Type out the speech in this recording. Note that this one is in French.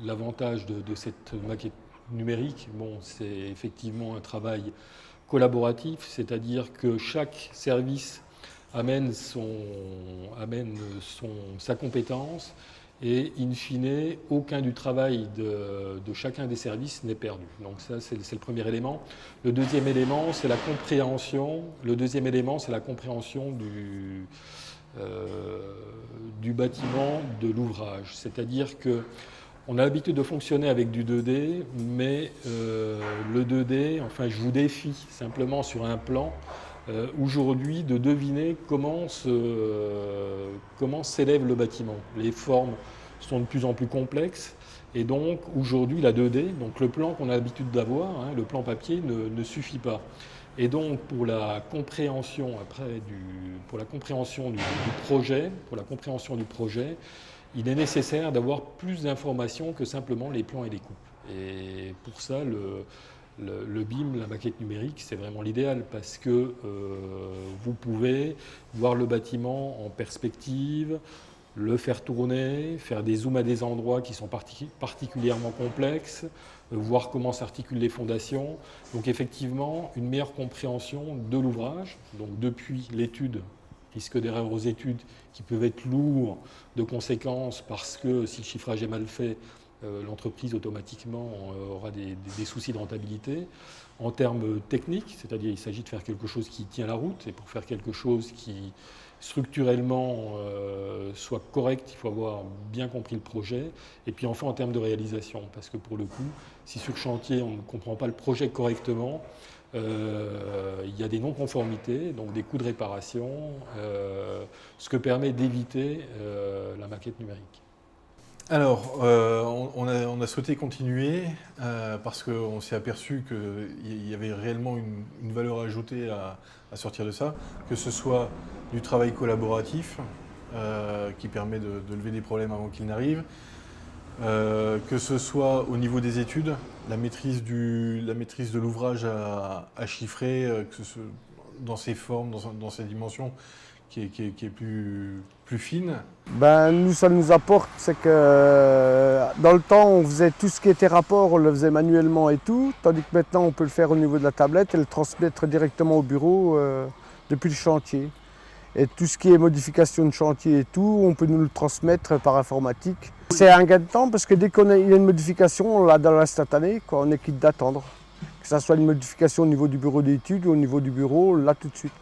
L'avantage de cette maquette numérique, c'est effectivement un travail collaboratif, c'est-à-dire que chaque service amène sa compétence et, in fine, aucun du travail de chacun des services n'est perdu. Donc ça, c'est le premier élément. Le deuxième élément, c'est la compréhension. Du bâtiment, de l'ouvrage. C'est-à-dire que on a l'habitude de fonctionner avec du 2D, mais le 2D, enfin je vous défie simplement sur un plan, aujourd'hui de deviner comment s'élève le bâtiment. Les formes sont de plus en plus complexes, et donc aujourd'hui la 2D, donc le plan qu'on a l'habitude d'avoir, le plan papier, ne suffit pas. Et donc pour la compréhension du projet, il est nécessaire d'avoir plus d'informations que simplement les plans et les coupes. Et pour ça, le BIM, la maquette numérique, c'est vraiment l'idéal parce que vous pouvez voir le bâtiment en perspective, le faire tourner, faire des zooms à des endroits qui sont particulièrement complexes, voir comment s'articulent les fondations. Donc effectivement, une meilleure compréhension de l'ouvrage, donc depuis l'étude, risque d'erreur aux études qui peuvent être lourds de conséquences parce que si le chiffrage est mal fait, l'entreprise automatiquement aura des soucis de rentabilité. En termes techniques, c'est-à-dire il s'agit de faire quelque chose qui tient la route, et pour faire quelque chose qui structurellement soit correct, il faut avoir bien compris le projet. Et puis enfin en termes de réalisation, parce que pour le coup, si sur chantier on ne comprend pas le projet correctement, il y a des non-conformités, donc des coûts de réparation, ce que permet d'éviter la maquette numérique. Alors, on a souhaité continuer parce qu'on s'est aperçu qu'il y avait réellement une valeur ajoutée à sortir de ça, que ce soit du travail collaboratif qui permet de lever des problèmes avant qu'ils n'arrivent, que ce soit au niveau des études, la maîtrise de l'ouvrage à chiffrer, que ce soit dans ses formes, dans ses dimensions, qui est plus fine. Nous, ça nous apporte, c'est que dans le temps, on faisait tout ce qui était rapport, on le faisait manuellement et tout, tandis que maintenant, on peut le faire au niveau de la tablette et le transmettre directement au bureau depuis le chantier. Et tout ce qui est modification de chantier et tout, on peut nous le transmettre par informatique. C'est un gain de temps parce que dès qu'il y a une modification, on l'a dans l'instantané, on est quitte d'attendre. Que ce soit une modification au niveau du bureau d'études ou au niveau du bureau, là tout de suite.